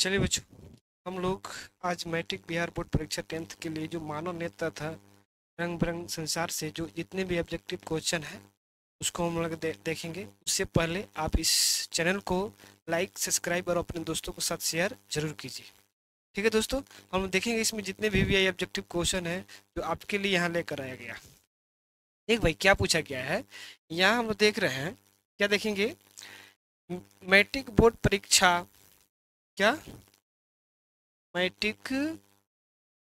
चलिए बच्चों, हम लोग आज मैट्रिक बिहार बोर्ड परीक्षा 10th के लिए जो मानव नेता था रंग बिरंग संसार से जो जितने भी ऑब्जेक्टिव क्वेश्चन है उसको हम लोग देखेंगे। उससे पहले आप इस चैनल को लाइक सब्सक्राइब और अपने दोस्तों के साथ शेयर जरूर कीजिए। ठीक है दोस्तों, हम देखेंगे इसमें जितने भी ऑब्जेक्टिव क्वेश्चन है जो आपके लिए यहाँ लेकर आया गया। देख भाई क्या पूछा गया है, यहाँ हम लोग देख रहे हैं, क्या देखेंगे, मैट्रिक बोर्ड परीक्षा, क्या मैट्रिक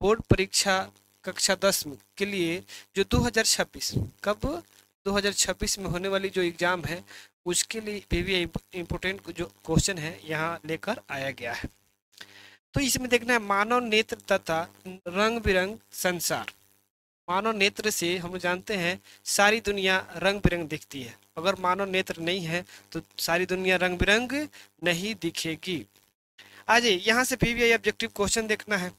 बोर्ड परीक्षा कक्षा 10 के लिए जो 2026 कब 2026 में होने वाली जो एग्ज़ाम है उसके लिए भी इम्पोर्टेंट जो क्वेश्चन है यहाँ लेकर आया गया है। तो इसमें देखना है मानव नेत्र तथा रंग बिरंग संसार। मानव नेत्र से हम जानते हैं सारी दुनिया रंग बिरंग दिखती है, अगर मानव नेत्र नहीं है तो सारी दुनिया रंग बिरंग नहीं दिखेगी। आज यहाँ से भी ऑब्जेक्टिव क्वेश्चन देखना है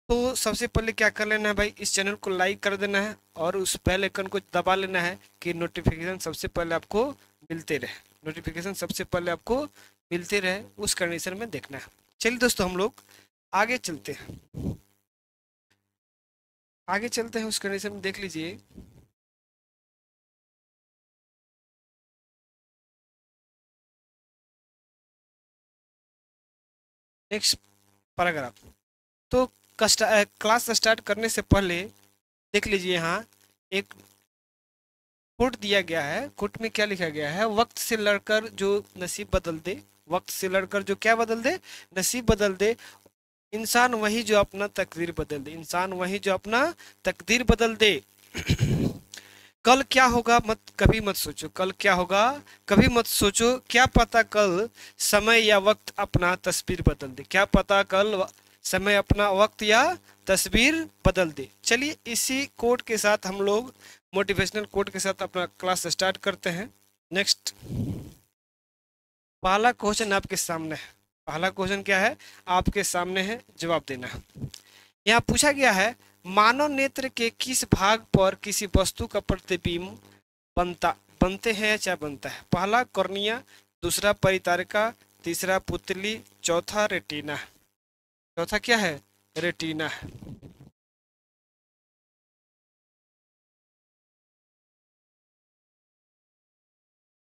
तो सबसे पहले क्या कर लेना है भाई, इस चैनल को लाइक कर देना है और उस बेल आइकन को दबा लेना है कि नोटिफिकेशन सबसे पहले आपको मिलते रहे। नोटिफिकेशन सबसे पहले आपको मिलते रहे उस कंडीशन में देखना है। चलिए दोस्तों, हम लोग आगे चलते हैं, आगे चलते हैं उस कंडीशन में देख लीजिए। Next paragraph. तो क्लास स्टार्ट करने से पहले देख लीजिए, यहाँ एक कोट दिया गया है। कोट में क्या लिखा गया है, वक्त से लड़कर जो नसीब बदल दे, वक्त से लड़कर जो क्या बदल दे, नसीब बदल दे, इंसान वही जो अपना तकदीर बदल दे, इंसान वही जो अपना तकदीर बदल दे। कल क्या होगा मत कभी मत सोचो, कल क्या होगा कभी मत सोचो, क्या पता कल समय या वक्त अपना तस्वीर बदल दे, क्या पता कल समय अपना वक्त या तस्वीर बदल दे। चलिए इसी कोड के साथ हम लोग मोटिवेशनल कोड के साथ अपना क्लास स्टार्ट करते हैं। नेक्स्ट पहला क्वेश्चन आपके सामने है, पहला क्वेश्चन क्या है आपके सामने है, जवाब देना है। यहाँ पूछा गया है मानव नेत्र के किस भाग पर किसी वस्तु का प्रतिबिंब बनते हैं या क्या बनता है। पहला कॉर्निया, दूसरा परितारिका, तीसरा पुतली, चौथा रेटिना। चौथा क्या है, रेटिना है।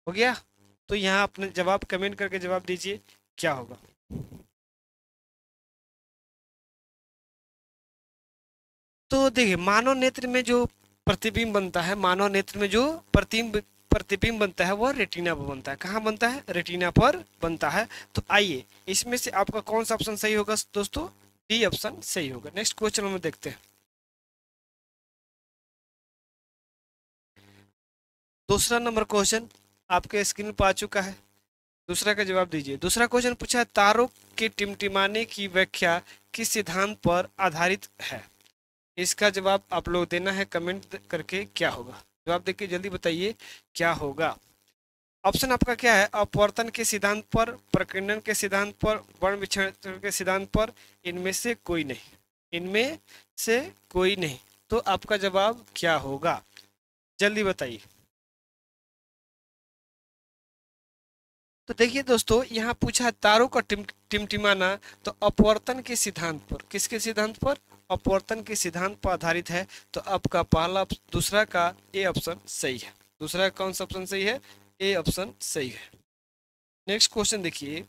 हो गया, तो यहाँ अपने जवाब कमेंट करके जवाब दीजिए क्या होगा। तो देखिए मानव नेत्र में जो प्रतिबिंब बनता है, मानव नेत्र में जो प्रतिबिंब बनता है वह रेटिना पर बनता है। कहाँ बनता है, रेटिना पर बनता है। तो आइए इसमें से आपका कौन सा ऑप्शन सही होगा दोस्तों, डी ऑप्शन सही होगा। नेक्स्ट क्वेश्चन हम देखते हैं। दूसरा नंबर क्वेश्चन आपके स्क्रीन पर आ चुका है, दूसरा का जवाब दीजिए। दूसरा क्वेश्चन पूछा है तारों के टिमटिमाने की व्याख्या किस सिद्धांत पर आधारित है। इसका जवाब आप लोग देना है कमेंट करके क्या होगा। जवाब देके जल्दी बताइए क्या होगा। ऑप्शन आपका क्या है, अपवर्तन के सिद्धांत पर, प्रकीर्णन के सिद्धांत पर, वर्ण विच्छेदन के सिद्धांत पर, इनमें से कोई नहीं, इनमें से कोई नहीं। तो आपका जवाब क्या होगा जल्दी बताइए। तो देखिए दोस्तों, यहाँ पूछा है तारों का टिमटिमाना, तो अपवर्तन के सिद्धांत पर, किसके सिद्धांत पर, अपवर्तन के सिद्धांत पर आधारित है। तो आपका पहला दूसरा का ए ऑप्शन सही है। दूसरा कौन सा ऑप्शन सही है, ए ऑप्शन सही है। नेक्स्ट क्वेश्चन देखिए,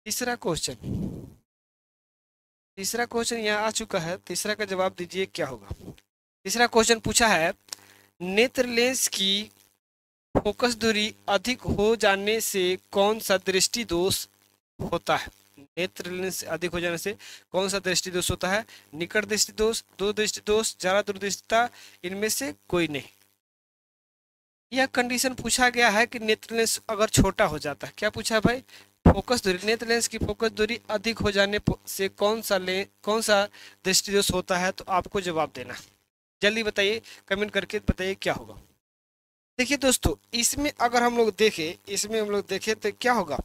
तीसरा क्वेश्चन, तीसरा क्वेश्चन यहाँ आ चुका है, तीसरा का जवाब दीजिए क्या होगा। तीसरा क्वेश्चन पूछा है नेत्र लेंस की फोकस दूरी अधिक हो जाने से कौन सा दृष्टि दोष होता है। नेत्र लेंस अधिक हो जाने से कौन सा दृष्टि दोष होता है, निकट दृष्टि दोष, दूर दृष्टि दोष, ज्यादा दूरदृष्टिता, इनमें से कोई नहीं। यह कंडीशन पूछा गया है कि नेत्र लेंस अगर छोटा हो जाता है, क्या पूछा है भाई, फोकस दूरी, नेत्र लेंस की फोकस दूरी अधिक हो जाने से कौन सा दृष्टि दोष होता है। तो आपको जवाब देना, जल्दी बताइए कमेंट करके बताइए क्या होगा। देखिए दोस्तों, इसमें अगर हम लोग देखें, इसमें हम लोग देखें तो क्या होगा,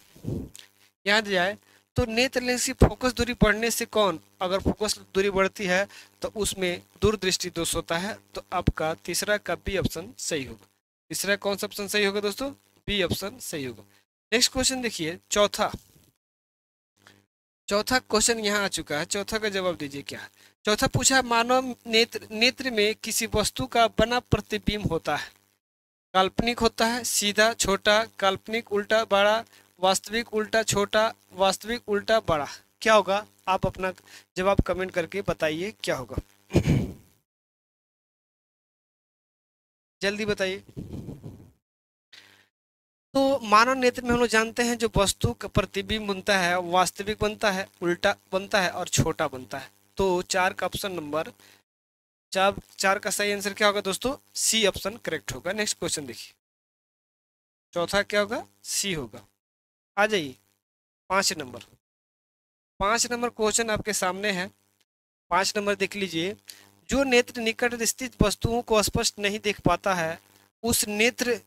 याद जाए तो नेत्र लेंस की फोकस दूरी बढ़ने से कौन, अगर फोकस दूरी बढ़ती है तो उसमें दूरदृष्टि दोष होता है। तो आपका तीसरा का बी ऑप्शन सही होगा। तीसरा कौन सा ऑप्शन सही होगा दोस्तों, बी ऑप्शन सही होगा। नेक्स्ट क्वेश्चन देखिए चौथा, चौथा क्वेश्चन यहाँ आ चुका है, चौथा का जवाब दीजिए क्या है। चौथा पूछा है, मानव नेत्र में किसी वस्तु का बना प्रतिबिंब होता है, काल्पनिक होता है, सीधा छोटा, काल्पनिक उल्टा बड़ा, वास्तविक उल्टा छोटा, वास्तविक उल्टा बड़ा। क्या होगा, आप अपना जवाब कमेंट करके बताइए क्या होगा। जल्दी बताइए। तो मानव नेत्र में हम लोग जानते हैं जो वस्तु का प्रतिबिंब बनता है वास्तविक बनता है, उल्टा बनता है और छोटा बनता है। तो चार का ऑप्शन नंबर चार चार का सही आंसर क्या होगा दोस्तों, सी ऑप्शन करेक्ट होगा। नेक्स्ट क्वेश्चन देखिए, चौथा क्या होगा, सी होगा। आ जाइए 5 नंबर। 5 नंबर क्वेश्चन आपके सामने है। 5 नंबर देख लीजिए, जो नेत्र निकट स्थित वस्तुओं को स्पष्ट नहीं देख पाता है उस नेत्र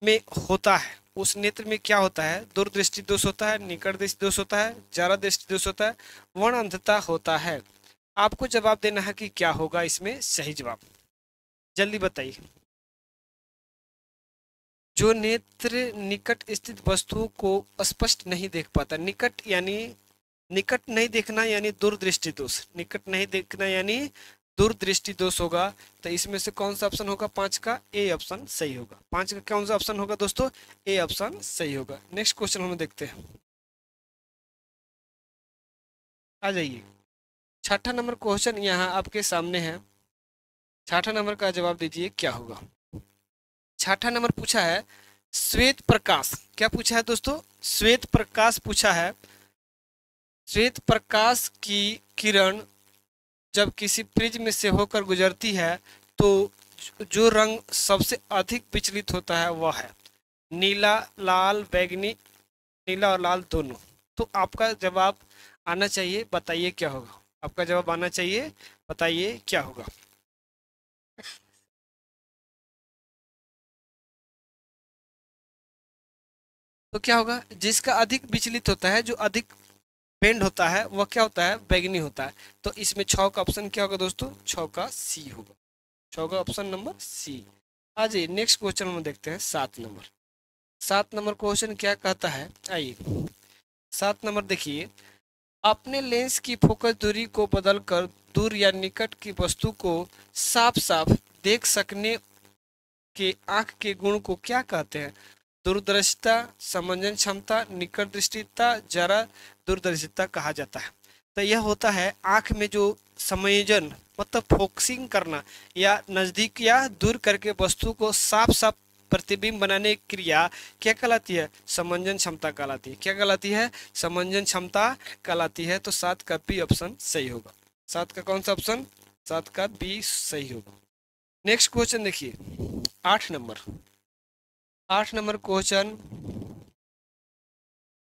में होता है, उस नेत्र में क्या होता है, दूरदृष्टि दोष होता है, निकट दृष्टि दोष होता है, ज्यादा दृष्टि दोष होता है, वर्ण अंधता होता है। आपको जवाब देना है कि क्या होगा इसमें सही जवाब, जल्दी बताइए। जो नेत्र निकट स्थित वस्तुओं को स्पष्ट नहीं देख पाता, निकट यानी निकट नहीं देखना यानी दूरदृष्टि दोष, निकट नहीं देखना यानी दूरदृष्टि दोष होगा। तो इसमें से कौन सा ऑप्शन होगा, 5 का ए ऑप्शन सही होगा। 5 का कौन सा ऑप्शन होगा दोस्तों, ए ऑप्शन सही होगा। नेक्स्ट क्वेश्चन हम देखते हैं, आ जाइए। छठा नंबर क्वेश्चन यहाँ आपके सामने है। छठा नंबर का जवाब दीजिए क्या होगा। छठा नंबर पूछा है, श्वेत प्रकाश, क्या पूछा है दोस्तों, श्वेत प्रकाश पूछा है। श्वेत प्रकाश की किरण जब किसी प्रिज्म से होकर गुजरती है तो जो रंग सबसे अधिक विचलित होता है वह है नीला, लाल, बैगनी, नीला और लाल दोनों। तो आपका जवाब आना चाहिए, बताइए क्या होगा। आपका जवाब आना चाहिए, बताइए क्या होगा। तो क्या होगा, जिसका अधिक विचलित होता है, जो अधिक बेंड होता है वह क्या होता है, बैगनी होता है। तो इसमें 6 का ऑप्शन क्या होगा दोस्तों, 6 का सी होगा। 6 का ऑप्शन नंबर सी। आ जाइए नेक्स्ट क्वेश्चन हम देखते हैं 7 नंबर। 7 नंबर क्वेश्चन क्या कहता है, आइए 7 नंबर देखिए, अपने लेंस की फोकस दूरी को बदलकर दूर या निकट की वस्तु को साफ साफ देख सकने के आंख के गुण को क्या कहते हैं। दूरदर्शिता, समंजन क्षमता, निकट दृष्टिता, जरा दूरदर्शिता कहा जाता है। तो यह होता है आंख में जो संयोजन मतलब फोकसिंग करना या नजदीक या दूर करके वस्तु को साफ साफ प्रतिबिंब बनाने की क्रिया क्या कहलाती है, समंजन क्षमता कहलाती है। क्या कहलाती है, समंजन क्षमता कहलाती है। तो 7 का बी ऑप्शन सही होगा। 7 का कौन सा ऑप्शन, 7 का बी सही होगा। नेक्स्ट क्वेश्चन देखिए 8 नंबर। 8 नंबर क्वेश्चन,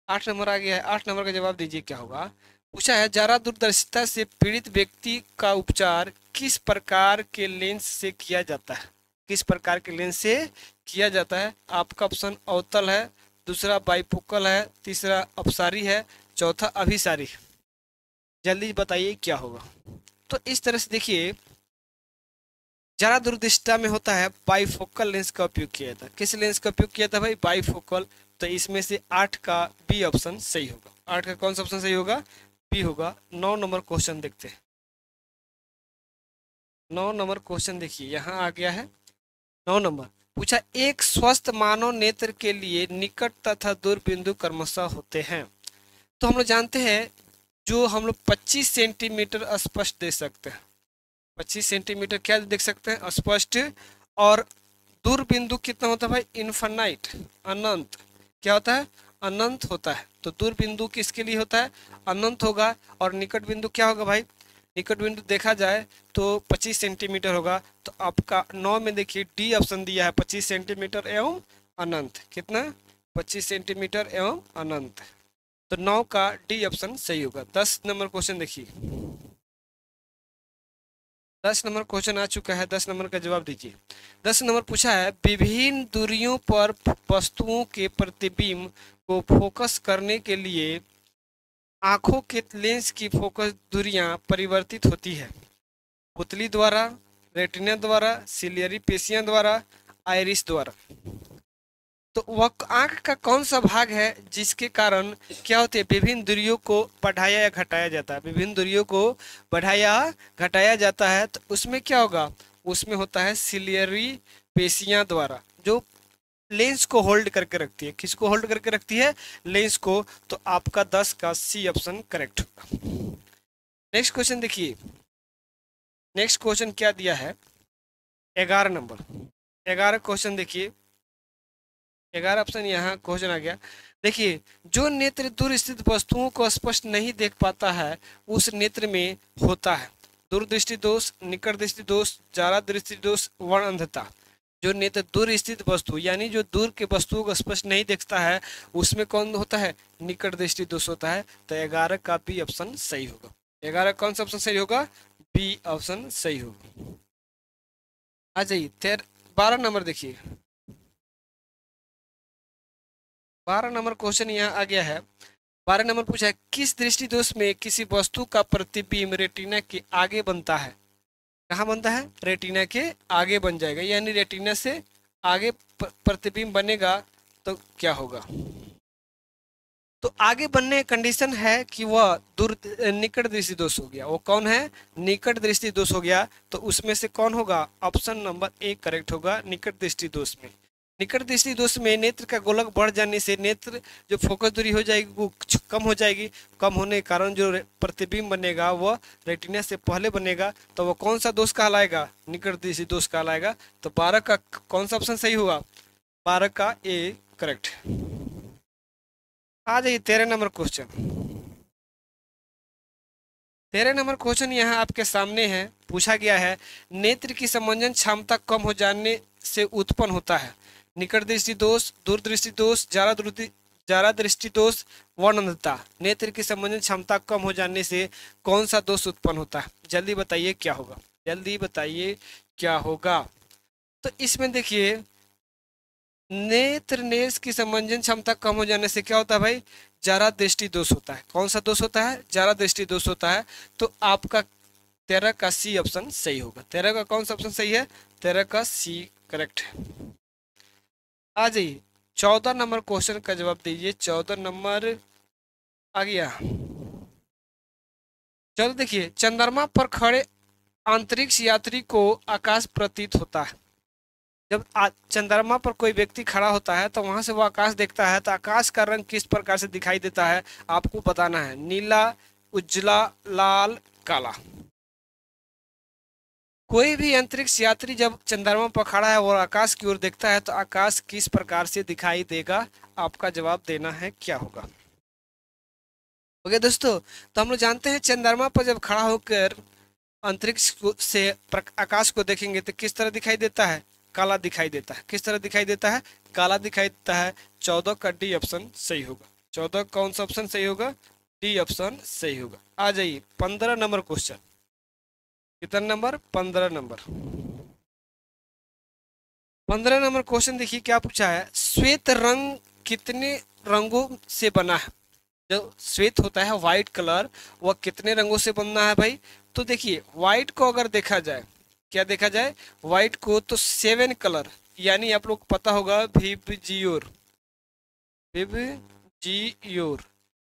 8 नंबर आ गया है। 8 नंबर का जवाब दीजिए क्या होगा। पूछा है, जरा दूरदर्शिता से पीड़ित व्यक्ति का उपचार किस प्रकार के लेंस से किया जाता है, किस प्रकार के लेंस से किया जाता है। आपका ऑप्शन अवतल है, दूसरा बाइफोकल है, तीसरा अपसारी है, चौथा अभिसारी। जल्दी बताइए क्या होगा। तो इस तरह से देखिए, जरा दूरदृष्टिता में होता है बाइफोकल लेंस का उपयोग किया जाता है। किस लेंस का उपयोग किया था भाई, बाइफोकल। तो इसमें से 8 का बी ऑप्शन सही होगा। 8 का कौन सा ऑप्शन सही होगा, बी होगा। 9 नंबर क्वेश्चन देखते हैं। 9 नंबर क्वेश्चन देखिए यहाँ आ गया है। 9 नंबर पूछा, एक स्वस्थ मानव नेत्र के लिए निकट तथा दूर बिंदु क्रमशः होते हैं। तो हम लोग जानते हैं जो हम लोग 25 सेंटीमीटर स्पष्ट देख सकते हैं, 25 सेंटीमीटर क्या देख सकते हैं स्पष्ट। और दूर बिंदु कितना होता है भाई, इन्फानाइट, अनंत। क्या होता है, अनंत होता है। तो दूर बिंदु किसके लिए होता है, अनंत होगा। और निकट बिंदु क्या होगा भाई, निकट बिंदु देखा जाए तो 25 सेंटीमीटर होगा। तो आपका 9 में देखिए डी ऑप्शन दिया है, 25 सेंटीमीटर एवं अनंत। कितना, 25 सेंटीमीटर एवं अनंत। तो 9 का डी ऑप्शन सही होगा। 10 नंबर क्वेश्चन देखिए, 10 नंबर क्वेश्चन आ चुका है। 10 नंबर का जवाब दीजिए। 10 नंबर पूछा है, विभिन्न दूरियों पर वस्तुओं के प्रतिबिंब को फोकस करने के लिए आंखों के लेंस की फोकस दूरियां परिवर्तित होती है। पुतली द्वारा, रेटिना द्वारा, सिलियरी पेशियां द्वारा, आइरिस द्वारा। तो वह आंख का कौन सा भाग है जिसके कारण क्या होते हैं, विभिन्न दूरियों को बढ़ाया या घटाया जाता है, विभिन्न दूरियों को बढ़ाया घटाया जाता है, तो उसमें क्या होगा, उसमें होता है सिलियरी पेशियां द्वारा, जो लेंस को होल्ड करके रखती है। किसको होल्ड करके रखती है, लेंस को। तो आपका 10 का सी ऑप्शन करेक्ट होगा। नेक्स्ट क्वेश्चन देखिए, नेक्स्ट क्वेश्चन क्या दिया है, 11 नंबर, 11 क्वेश्चन देखिए, 11 ऑप्शन यहाँ क्वेश्चन आ गया। देखिए, जो नेत्र दूर स्थित वस्तुओं को स्पष्ट नहीं देख पाता है उस नेत्र में होता है दूरदृष्टि दोष, निकट दृष्टि दोष, जारा दृष्टि दोष, वर्ण अंधता। जो नेत्र दूर स्थित वस्तु यानी जो दूर के वस्तुओं को स्पष्ट नहीं देखता है उसमें कौन होता है, निकट दृष्टि दोष होता है। तो 11 का बी ऑप्शन सही होगा। 11 कौन सा ऑप्शन सही होगा, बी ऑप्शन सही होगा। आ जाइए 12 नंबर देखिए, 12 नंबर क्वेश्चन यहाँ आ गया है। 12 नंबर पूछा है, किस दृष्टि दोष में किसी वस्तु का प्रतिबिंब रेटिना के आगे बनता है। कहाँ बनता है, रेटिना के आगे बन जाएगा, यानी रेटिना से आगे प्रतिबिंब बनेगा तो क्या होगा। तो आगे बनने की कंडीशन है कि वह दूर निकट दृष्टि दोष हो गया। वो कौन है, निकट दृष्टि दोष हो गया। तो उसमें से कौन होगा, ऑप्शन नंबर ए करेक्ट होगा, निकट दृष्टि दोष में। निकट दृष्टि दोष में नेत्र का गोलक बढ़ जाने से नेत्र जो फोकस दूरी हो जाएगी वो कम हो जाएगी। कम होने के कारण जो प्रतिबिंब बनेगा वह रेटिना से पहले बनेगा। तो वह कौन सा दोष कहलाएगा, निकट दृष्टि दोष कहलाएगा। तो 12 का कौन सा ऑप्शन सही होगा, 12 का ए करेक्ट। आ जाइए 13 नंबर क्वेश्चन, 13 नंबर क्वेश्चन यहाँ आपके सामने है। पूछा गया है, नेत्र की समंजन क्षमता कम हो जाने से उत्पन्न होता है निकट दृष्टि दोष, दूरदृष्टि दोष, जारा दृष्टि दोष, वर्णनता। नेत्र की समंजन क्षमता कम हो जाने से कौन सा दोष उत्पन्न होता है, जल्दी बताइए क्या होगा, जल्दी बताइए क्या होगा। तो इसमें देखिए, नेत्र नेत्र की समंजन क्षमता कम हो जाने से क्या होता है भाई, जारा दृष्टि दोष होता है। कौन सा दोष होता है, जारा दृष्टि दोष होता है। तो आपका 13 का सी ऑप्शन सही होगा। 13 का कौन सा ऑप्शन सही है, 13 का सी करेक्ट है। आ जाइए 14 नंबर क्वेश्चन का जवाब दीजिए। 14 नंबर आ गया। चलो देखिए, चंद्रमा पर खड़े अंतरिक्ष यात्री को आकाश प्रतीत होता है। जब चंद्रमा पर कोई व्यक्ति खड़ा होता है तो वहां से वो आकाश देखता है। तो आकाश का रंग किस प्रकार से दिखाई देता है आपको बताना है, नीला, उजला, लाल, काला। कोई भी अंतरिक्ष यात्री जब चंद्रमा पर खड़ा है और आकाश की ओर देखता है तो आकाश किस प्रकार से दिखाई देगा, आपका जवाब देना है क्या होगा। ओके दोस्तों, तो हम लोग जानते हैं चंद्रमा पर जब खड़ा होकर अंतरिक्ष से आकाश को देखेंगे तो किस तरह दिखाई देता है, काला दिखाई देता है। किस तरह दिखाई देता है, काला दिखाई देता है। 14 का डी ऑप्शन सही होगा। 14 कौन सा ऑप्शन सही होगा, डी ऑप्शन सही होगा। आ जाइए 15 नंबर क्वेश्चन, कितना नंबर, 15 नंबर। 15 नंबर क्वेश्चन देखिए क्या पूछा है, श्वेत रंग कितने रंगों से बना है। जो श्वेत होता है व्हाइट कलर, वह कितने रंगों से बनना है भाई। तो देखिए, व्हाइट को अगर देखा जाए, क्या देखा जाए, व्हाइट को, तो 7 कलर, यानी आप लोग पता होगा विबजियोर, विबजियोर,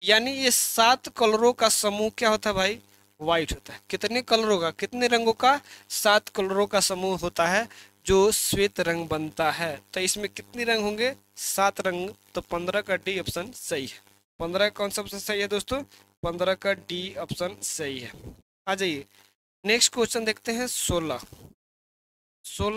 यानी ये 7 कलरों का समूह क्या होता है भाई, व्हाइट होता है। कितने कलरों का, कितने रंगों का, 7 कलरों का समूह होता है जो श्वेत रंग बनता है। तो इसमें कितने रंग होंगे, 7 रंग। तो 15 का डी ऑप्शन सही है। 15 कौन सा ऑप्शन सही है दोस्तों, 15 का डी ऑप्शन सही है। आ जाइए नेक्स्ट क्वेश्चन देखते हैं। 16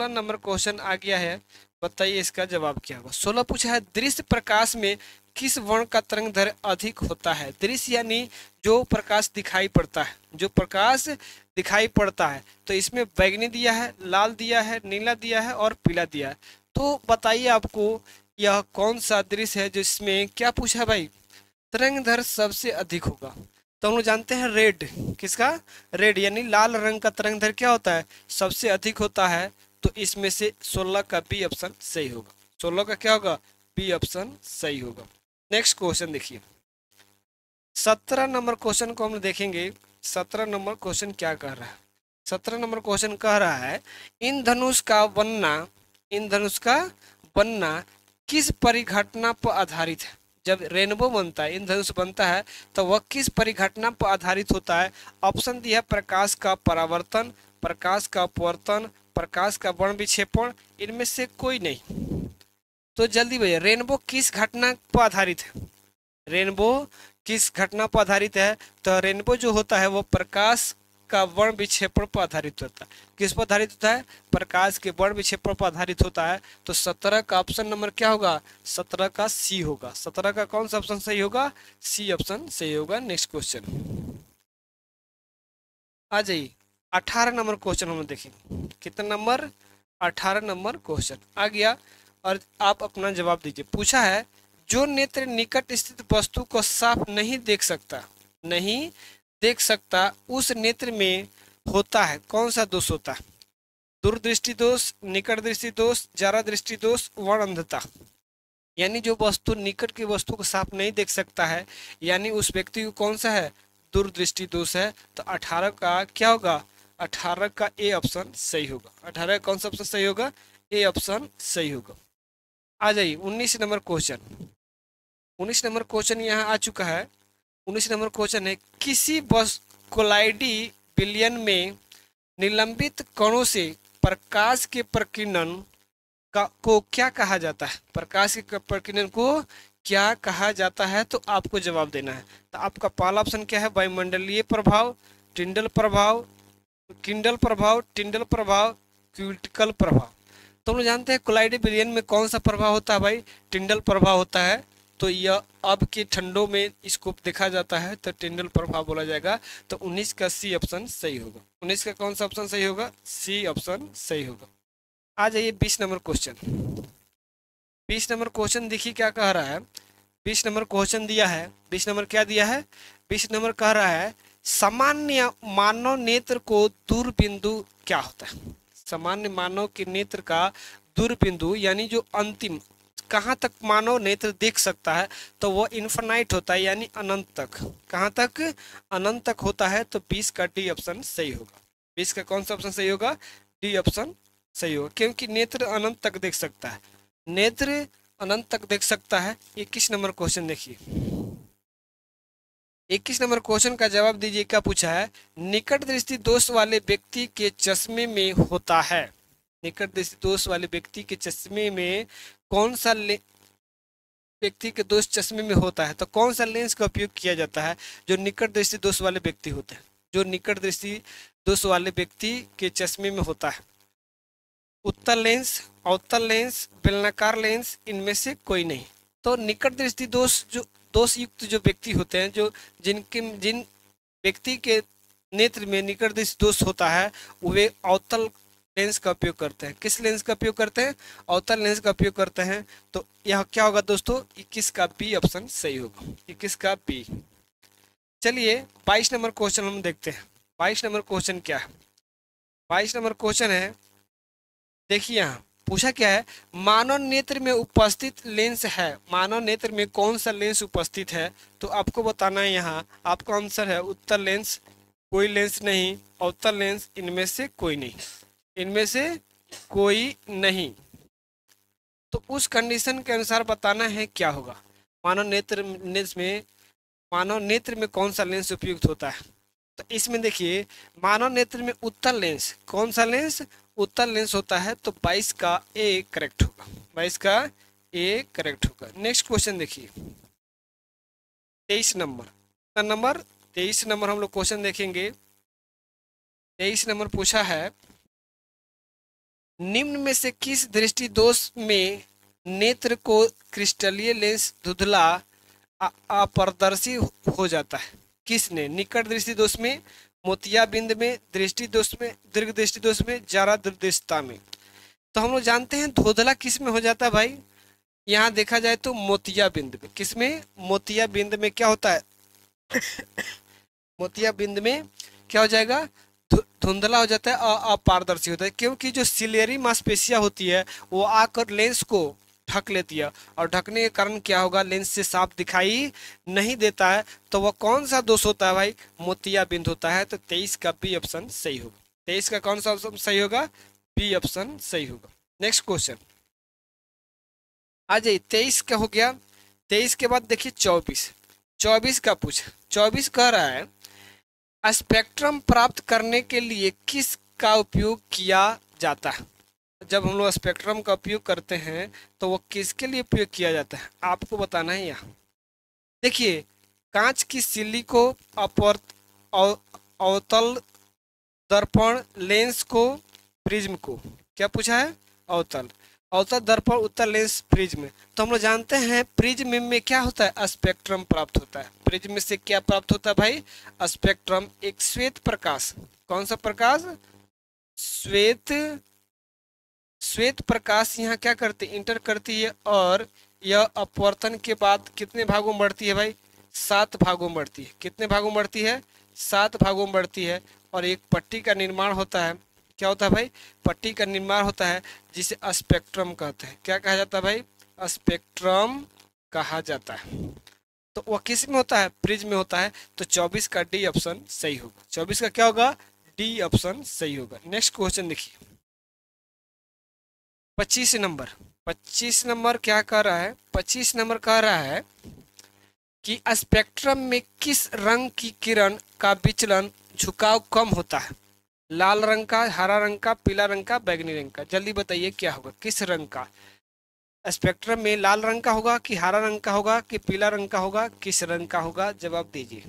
नंबर क्वेश्चन आ गया है, बताइए इसका जवाब क्या होगा। 16 पूछा है, दृश्य प्रकाश में किस वर्ण का तरंग दैर्घ्य अधिक होता है। दृश्य यानी जो प्रकाश दिखाई पड़ता है, जो प्रकाश दिखाई पड़ता है। तो इसमें बैगनी दिया है, लाल दिया है, नीला दिया है और पीला दिया है। तो बताइए आपको यह कौन सा दृश्य है जिसमें क्या पूछा है भाई, तरंग दैर्घ्य सबसे अधिक होगा। तो हम लोग जानते हैं रेड, किसका, रेड यानी लाल रंग का तरंग दैर्घ्य क्या होता है, सबसे अधिक होता है। तो इसमें से 16 का बी ऑप्शन सही होगा। 16 का क्या होगा, बी ऑप्शन सही होगा। नेक्स्ट क्वेश्चन देखिए, 17 नंबर क्वेश्चन को हम देखेंगे। 17 नंबर क्वेश्चन क्या कह रहा है, 17 नंबर क्वेश्चन कह रहा है, इन धनुष का बनना किस परिघटना पर आधारित है? जब रेनबो बनता है, इंद्रधनुष बनता है, तो वह किस परिघटना पर आधारित होता है? ऑप्शन दिया है प्रकाश का परावर्तन, प्रकाश का अपवर्तन, प्रकाश का वर्ण विक्षेपण, इनमें से कोई नहीं। तो जल्दी भैया, रेनबो किस घटना पर आधारित है? रेनबो किस घटना पर आधारित है? तो रेनबो जो होता है वो प्रकाश का वर्ण विक्षेपण पर आधारित होता है। किस पर आधारित होता है? प्रकाश के वर्ण विक्षेपण पर आधारित होता है। तो 17 का ऑप्शन नंबर क्या होगा? 17 का सी होगा। 17 का कौन सा ऑप्शन सही होगा? सी ऑप्शन सही होगा। नेक्स्ट क्वेश्चन आ जाइए। 18 नंबर क्वेश्चन हम देखेंगे। कितना नंबर? 18 नंबर क्वेश्चन आ गया और आप अपना जवाब दीजिए। पूछा है, जो नेत्र निकट स्थित वस्तु को साफ नहीं देख सकता, नहीं देख सकता, उस नेत्र में होता है कौन सा दोष होता है? दूरदृष्टि दोष, निकट दृष्टि दोष, जरा दृष्टि दोष, वर्ण अंधता। यानी जो वस्तु निकट की वस्तु को साफ नहीं देख सकता है, यानी उस व्यक्ति को कौन सा है? दूरदृष्टि दोष है। तो 18 का क्या होगा? 18 का ए ऑप्शन सही होगा। 18 का कौन सा ऑप्शन सही होगा? ए ऑप्शन सही होगा। आ जाइए 19 नंबर क्वेश्चन। 19 नंबर क्वेश्चन यहाँ आ चुका है। 19 नंबर क्वेश्चन है, किसी बस कोलाइडी विलयन में निलंबित कणों से प्रकाश के प्रकीर्णन को क्या कहा जाता है? प्रकाश के प्रकीर्णन को क्या कहा जाता है? तो आपको जवाब देना है। तो आपका पहला ऑप्शन क्या है? वायुमंडलीय प्रभाव, टिंडल प्रभाव, किंडल प्रभाव, टिंडल प्रभाव, क्यूटिकल प्रभाव। तो हम लोग जानते हैं कोलाइडी विलयन में कौन सा प्रभाव होता है भाई? टिंडल प्रभाव होता है। तो यह अब के ठंडों में इसको देखा जाता है, तो टिंडल प्रभाव बोला जाएगा। तो 19 का सी ऑप्शन सही होगा। 19 का कौन सा ऑप्शन सही होगा? सी ऑप्शन सही होगा। आ जाइए 20 नंबर क्वेश्चन। 20 नंबर क्वेश्चन देखिए क्या कह रहा है। 20 नंबर क्वेश्चन दिया है। 20 नंबर क्या दिया है? 20 नंबर कह रहा है, सामान्य मानव नेत्र को दूरबिंदु क्या होता है? सामान्य मानव के नेत्र का दूरबिंदु यानी जो अंतिम कहाँ तक मानव नेत्र देख सकता है, तो वो इन्फिनाइट होता है, यानी अनंत तक। कहाँ तक? अनंत तक होता है। तो 20 का डी ऑप्शन सही होगा। 20 का कौन सा ऑप्शन सही होगा? डी ऑप्शन सही होगा, क्योंकि नेत्र अनंत तक देख सकता है। नेत्र अनंत तक देख सकता है। 21 नंबर क्वेश्चन देखिए। 21 नंबर क्वेश्चन का जवाब दीजिए। क्या पूछा है? निकट दृष्टि दोष वाले व्यक्ति के चश्मे में होता है। निकट दृष्टि दोष वाले व्यक्ति के चश्मे में कौन सा व्यक्ति के दोष चश्मे में होता है? तो कौन सा लेंस का उपयोग किया जाता है जो निकट दृष्टि दोष वाले व्यक्ति होते हैं? जो निकट दृष्टि दोष वाले व्यक्ति के चश्मे में होता है, उत्तल लेंस, अवतल लेंस, बेलनाकार लेंस, इनमें से कोई नहीं। तो निकट दृष्टि दोष जो दोष युक्त जो व्यक्ति होते हैं, जो जिन व्यक्ति के नेत्र में निकट दृष्टि दोष होता है, वे अवतल लेंस का उपयोग करते हैं। किस लेंस का उपयोग करते हैं? अवतल लेंस का उपयोग करते हैं। तो यह क्या होगा दोस्तों? 21 का बी ऑप्शन सही होगा। 21 का बी। चलिए 22 नंबर क्वेश्चन हम देखते हैं। 22 नंबर क्वेश्चन क्या है? 22 नंबर क्वेश्चन है, देखिए यहाँ पूछा क्या है, मानव नेत्र में उपस्थित लेंस है। मानव नेत्र में कौन सा लेंस उपस्थित है? तो आपको बताना है। यहाँ आपका आंसर है उत्तल लेंस, कोई लेंस नहीं, अवतल लेंस, इनमें से कोई नहीं, इनमें से कोई नहीं। तो उस कंडीशन के अनुसार बताना है क्या होगा। मानव नेत्र में कौन सा लेंस उपयुक्त होता है? तो इसमें देखिए, मानव नेत्र में उत्तल लेंस, कौन सा लेंस? उत्तल लेंस होता है। तो 22 का ए करेक्ट होगा। 22 का ए करेक्ट होगा। नेक्स्ट क्वेश्चन देखिए 23 नंबर 23 नंबर हम लोग क्वेश्चन देखेंगे। 23 नंबर पूछा है, निम्न में से किस दृष्टि दोष में नेत्र को क्रिस्टलीय लेंस धुंधला अपारदर्शी हो जाता है? किसने? निकट दृष्टि दोष में, मोतियाबिंद में, दृष्टि दोष में, दीर्घ दृष्टि दोष में, जरा दुर्दृष्टता में। तो हम लोग जानते हैं धुंधला किस में हो जाता है भाई? यहाँ देखा जाए तो मोतियाबिंद में। किस में? मोतियाबिंद में क्या होता है? मोतियाबिंद में क्या हो जाएगा? धुंधला हो जाता है, अपारदर्शी होता है, क्योंकि जो सिलेरी मांसपेशियां होती है वो आकर लेंस को ढक लेती है, और ढकने के कारण क्या होगा? लेंस से साफ दिखाई नहीं देता है। तो वह कौन सा दोष होता है भाई? मोतियाबिंद होता है। तो 23 का बी ऑप्शन सही होगा। 23 का कौन सा ऑप्शन सही होगा? बी ऑप्शन सही होगा। नेक्स्ट क्वेश्चन आ जाइए, 23 का हो गया। 23 के बाद देखिए 24। 24 का पूछा, 24 कह रहा है स्पेक्ट्रम प्राप्त करने के लिए किस का उपयोग किया जाता है। जब हम लोग स्पेक्ट्रम का उपयोग करते हैं तो वो किसके लिए उपयोग किया जाता है, आपको बताना है यहाँ। देखिए, कांच की सिल्ली को, अवतल दर्पण, लेंस को, प्रिज्म को। क्या पूछा है? अवतल, अवतल दर्पण, उत्तल लेंस, प्रिज्म। तो हम लोग जानते हैं प्रिज्म में क्या होता है, स्पेक्ट्रम प्राप्त होता है। प्रिज्म से क्या प्राप्त होता है भाई? स्पेक्ट्रम। एक श्वेत प्रकाश, कौन सा प्रकाश? श्वेत, श्वेत प्रकाश यहाँ क्या करती है, इंटर करती है, और यह अपवर्तन के बाद कितने भागों में बढ़ती है भाई? 7 भागों में बढ़ती है। कितने भागों में बढ़ती है? 7 भागों में बढ़ती है। और एक पट्टी का निर्माण होता है। क्या होता है भाई? पट्टी का निर्माण होता है, जिसे स्पेक्ट्रम कहते हैं। क्या कहा जाता है भाई? स्पेक्ट्रम कहा जाता है। तो वह किस में होता है? प्रिज्म में होता है। तो 24 का डी ऑप्शन सही होगा। 24 का क्या होगा? डी ऑप्शन सही होगा। नेक्स्ट क्वेश्चन देखिए, 25 नंबर। 25 नंबर क्या कह रहा है? 25 नंबर कह रहा है कि स्पेक्ट्रम में किस रंग की किरण का विचलन, झुकाव कम होता है? लाल रंग का, हरा रंग का, पीला रंग का, बैगनी रंग का। जल्दी बताइए क्या होगा, किस रंग का? स्पेक्ट्रम में लाल रंग का होगा कि हरा रंग का होगा कि पीला रंग का होगा, किस रंग का होगा? जवाब दीजिए,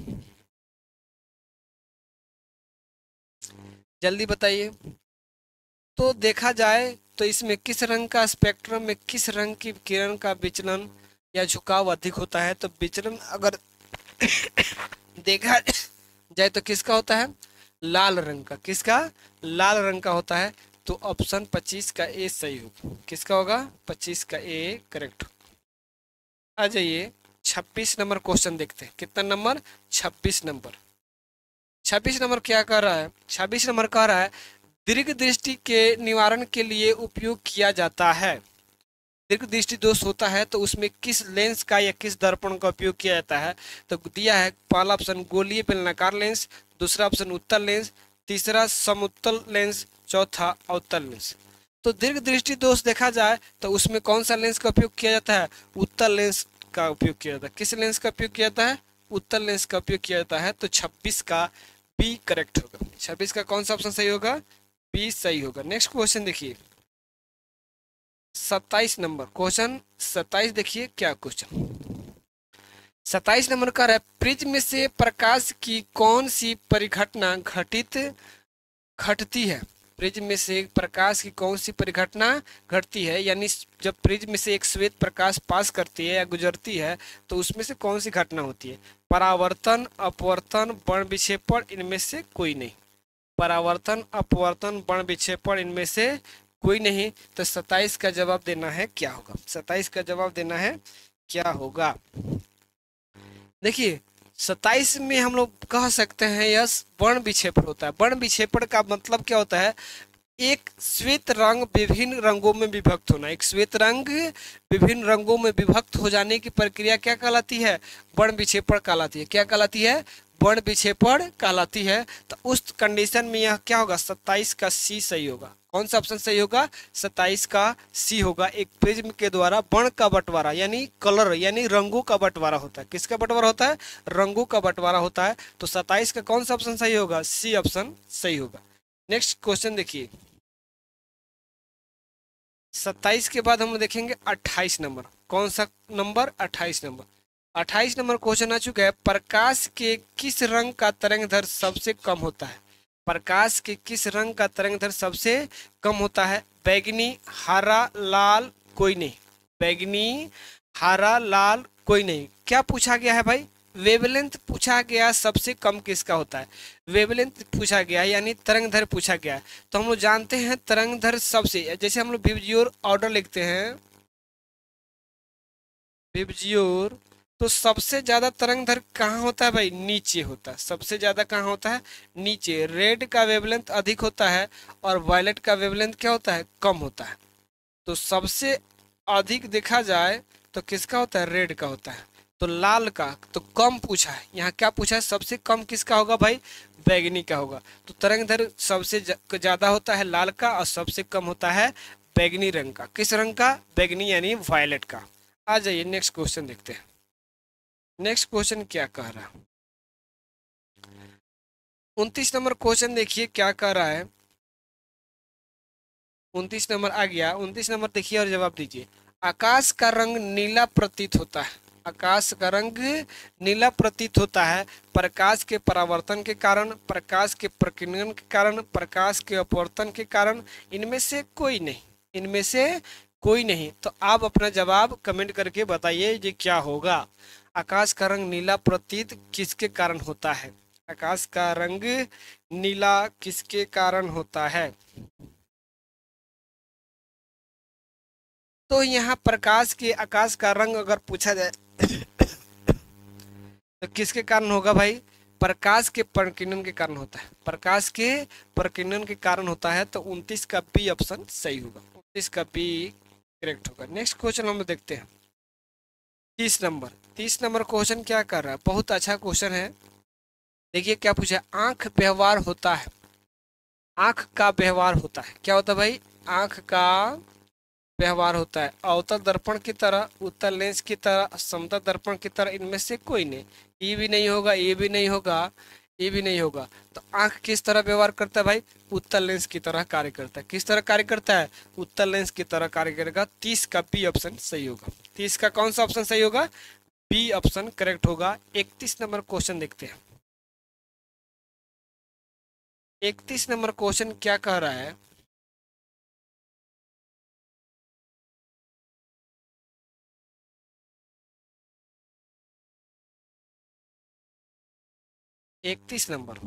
जल्दी बताइए। तो देखा जाए तो इसमें किस रंग का, स्पेक्ट्रम में किस रंग की किरण का विचलन या झुकाव अधिक होता है? तो विचलन अगर देखा जाए तो किसका होता है? लाल रंग का। किसका? लाल रंग का होता है। तो ऑप्शन 25 का ए सही होगा। किसका होगा? 25 का ए करेक्ट होगा। आ जाइए 26 नंबर क्वेश्चन देखते हैं। कितना नंबर? 26 नंबर। 26 नंबर क्या कर रहा है? 26 नंबर कह रहा है दीर्घ दृष्टि के निवारण के लिए उपयोग किया जाता है। दीर्घ दृष्टि दोष होता है तो उसमें किस लेंस का या किस दर्पण का उपयोग किया जाता है? तो दिया है पहला ऑप्शन गोलीय बेलनाकार लेंस, दूसरा ऑप्शन उत्तल लेंस, तीसरा समउत्तल लेंस, चौथा अवतल लेंस। तो दीर्घ दृष्टि दोष देखा जाए तो उसमें कौन सा लेंस का उपयोग किया जाता है? उत्तल लेंस का उपयोग किया जाता है। किस लेंस का उपयोग किया जाता है? उत्तल लेंस का उपयोग किया जाता है। तो 26 का बी करेक्ट होगा। 26 का कौन सा ऑप्शन सही होगा? बी सही होगा। नेक्स्ट क्वेश्चन देखिए 27 नंबर क्वेश्चन। 27 देखिए क्या क्वेश्चन। 27 नंबर का है प्रिज्म से प्रकाश की कौन सी परिघटना घटती है? प्रिज्म में से प्रकाश की कौन सी परिघटना घटती है? यानी जब प्रिज्म से एक श्वेत प्रकाश पास करती है या गुजरती है तो उसमें से कौन सी घटना होती है? परावर्तन, अपवर्तन, वर्ण विक्षेपण, इनमें से कोई नहीं। परावर्तन, अपवर्तन, वर्ण विक्षेपण, इनमें से कोई नहीं। तो 27 का जवाब देना है क्या होगा? 27 का जवाब देना है क्या होगा? देखिए 27 में हम लोग कह सकते हैं यस वर्ण विक्षेपण होता है। वर्ण विक्षेपण का मतलब क्या होता है? एक श्वेत रंग विभिन्न रंगों में विभक्त होना। एक श्वेत रंग विभिन्न रंगों में विभक्त हो जाने की प्रक्रिया क्या कहलाती है? वर्ण विक्षेपण कहलाती है। क्या कहलाती है? वर्ण विक्षेपण कहलाती है। तो उस कंडीशन में यह क्या होगा? 27 का सी सही होगा। कौन सा ऑप्शन सही होगा? 27 का सी होगा। एक प्रिज्म के द्वारा वर्ण का बंटवारा यानी कलर यानी रंगों का बंटवारा होता है। किसका बंटवारा होता है? रंगों का बंटवारा होता है। तो 27 का कौन सा ऑप्शन सही होगा? सी ऑप्शन सही होगा। नेक्स्ट क्वेश्चन देखिए 27 के बाद हम देखेंगे 28 नंबर। कौन सा नंबर? 28 नंबर। 28 नंबर क्वेश्चन आ चुका है प्रकाश के किस रंग का तरंगदैर्घ्य सबसे कम होता है? प्रकाश के किस रंग का तरंगदैर्घ्य सबसे कम होता है? बैगनी, हरा, लाल, कोई नहीं। बैगनी, हरा, लाल, कोई नहीं। क्या पूछा गया है भाई? वेवलेंथ पूछा गया सबसे कम किसका होता है? वेवलेंथ पूछा गया है यानी तरंगदैर्घ्य पूछा गया है। तो हम लोग जानते हैं तरंगदैर्घ्य सबसे, जैसे हम लोग विबजियोर ऑर्डर लिखते हैं, विबजियोर, तो सबसे ज्यादा तरंगदैर्घ्य कहाँ होता है भाई? नीचे होता है। सबसे ज्यादा कहाँ होता है? नीचे। रेड का वेवलेंथ अधिक होता है और वायलेट का वेवलेंथ क्या होता है? कम होता है। तो सबसे अधिक देखा जाए तो किसका होता है? रेड का होता है। तो लाल का तो कम पूछा है। यहाँ क्या पूछा है? सबसे कम किसका होगा भाई? बैगनी का होगा। तो तरंगदैर्घ्य सबसे ज्यादा होता है लाल का और सबसे कम होता है बैगनी रंग का। किस रंग का? बैगनी यानी वायलेट का। आ जाइए नेक्स्ट क्वेश्चन देखते हैं। नेक्स्ट क्वेश्चन क्या कह रहा है? 29 नंबर क्वेश्चन देखिए क्या कह रहा है। 29 नंबर आ गया। 29 नंबर देखिए और जवाब दीजिए। आकाश का रंग नीला प्रतीत होता है। आकाश का रंग नीला प्रतीत होता है प्रकाश के परावर्तन के कारण, प्रकाश के प्रकीर्णन के कारण, प्रकाश के अपवर्तन के कारण, इनमें से कोई नहीं। इनमें से कोई नहीं। तो आप अपना जवाब कमेंट करके बताइए ये क्या होगा। आकाश का रंग नीला प्रतीत किसके कारण होता है? आकाश का रंग नीला किसके कारण होता है? तो यहाँ प्रकाश के आकाश का रंग अगर पूछा जाए तो किसके कारण होगा भाई? प्रकाश के प्रकीर्णन के कारण होता है। प्रकाश के प्रकीर्णन के कारण होता है। तो 29 का बी ऑप्शन सही होगा। 29 का बी करेक्ट होगा। नेक्स्ट क्वेश्चन हम देखते हैं 30 नंबर। 30 नंबर क्वेश्चन क्या कर रहा है? बहुत अच्छा क्वेश्चन है। देखिए क्या पूछा। आंख व्यवहार होता है। आंख का व्यवहार होता है। क्या होता है भाई? आंख का व्यवहार होता है अवतल दर्पण की तरह, उत्तल लेंस की तरह, समतल दर्पण की तरह, इनमें से कोई नहीं। ये भी नहीं होगा, ये भी नहीं होगा, ये भी नहीं होगा। तो आंख किस तरह व्यवहार करता है भाई? उत्तल लेंस की तरह कार्य करता है। किस तरह कार्य करता है? उत्तल लेंस की तरह कार्य करेगा। 30 का बी ऑप्शन सही होगा। 30 का कौन सा ऑप्शन सही होगा? बी ऑप्शन करेक्ट होगा। 31 नंबर क्वेश्चन देखते हैं। 31 नंबर क्वेश्चन क्या कह रहा है? 31 नंबर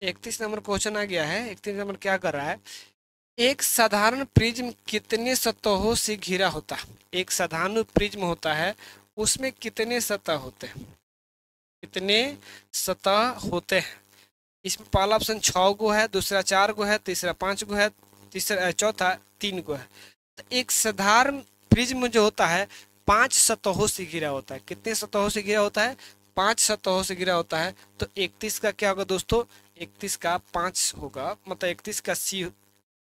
31 नंबर क्वेश्चन आ गया है। 31 नंबर क्या कर रहा है? एक साधारण प्रिज्म कितने सतहों से घिरा होता है? एक साधारण प्रिज्म होता है, उसमें कितने सतह होते हैं? कितने सतह होते हैं? इसमें पहला ऑप्शन 6 गो है, दूसरा 4 गो है, तीसरा 5 गो है, तीसरा चौथा 3 गो है। तो एक साधारण प्रिज्म जो होता है 5 सतहों से घिरा होता है। कितने सतहों से घिरा होता है? 5 सतहों से घिरा होता है। तो 31 का क्या होगा दोस्तों? 31 का 5 होगा, मतलब 31 का सी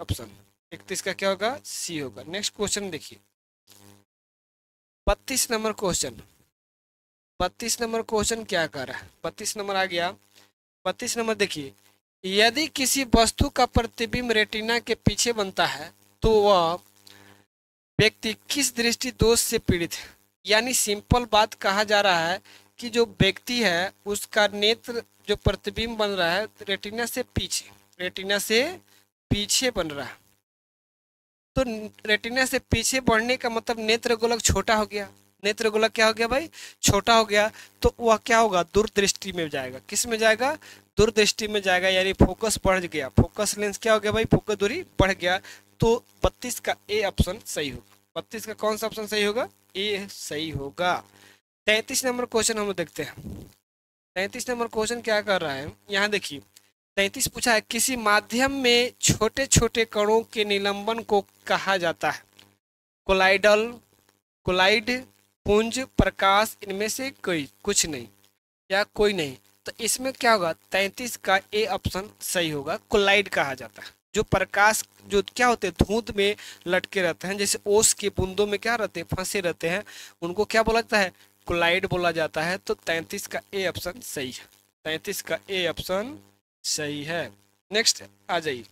ऑप्शन। 31 का क्या होगा? सी होगा। नेक्स्ट क्वेश्चन देखिए 32 नंबर क्वेश्चन। 32 नंबर क्वेश्चन क्या कर रहा है? 32 नंबर आ गया। 32 नंबर देखिए। यदि किसी वस्तु का प्रतिबिंब रेटिना के पीछे बनता है तो वह व्यक्ति किस दृष्टि दोष से पीड़ित है? यानी सिंपल बात कहा जा रहा है कि जो व्यक्ति है उसका नेत्र जो प्रतिबिंब बन रहा है रेटिना से पीछे, रेटिना से पीछे बन रहा है। तो रेटिना से पीछे बढ़ने का मतलब नेत्र गोलक छोटा हो गया। नेत्र गोलक क्या हो गया भाई? छोटा हो गया। तो वह क्या होगा? दूरदृष्टि में जाएगा। किस में जाएगा? दूरदृष्टि में जाएगा, यानी फोकस बढ़ गया। फोकस लेंस क्या हो गया भाई? फोकस दूरी बढ़ गया। तो 32 का ए ऑप्शन सही होगा। 32 का कौन सा ऑप्शन सही होगा? ए सही होगा। 33 नंबर क्वेश्चन हम देखते हैं। 33 नंबर क्वेश्चन क्या कर रहा है? यहाँ देखिए 33 पूछा है किसी माध्यम में छोटे छोटे कणों के निलंबन को कहा जाता है? कोलाइडल, कोलाइड, पुंज, प्रकाश, इनमें से कोई कुछ नहीं या कोई नहीं। तो इसमें क्या होगा? 33 का ए ऑप्शन सही होगा। कोलाइड कहा जाता है जो प्रकाश जो क्या होते हैं धुंध में लटके रहते हैं, जैसे ओस के बूंदों में क्या रहते हैं? फंसे रहते हैं, उनको क्या बोला जाता है? कोलाइड बोला जाता है। तो 33 का ए ऑप्शन सही है। 33 का ए ऑप्शन सही है। नेक्स्ट आ जाइए